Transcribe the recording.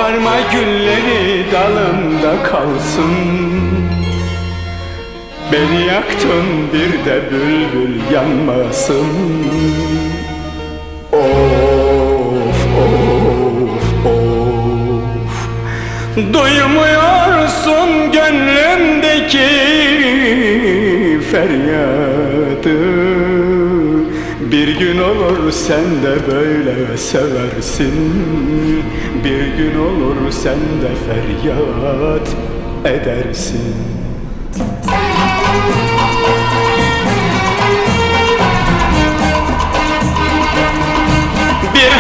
Koparma gülleri dalında kalsın. Beni yaktın bir de bülbül yanmasın. Of of of, duymuyorsun gönlümdeki feryadı. Bir gün olur sen de böyle seversin. Bir gün olur sen de feryat edersin. Bir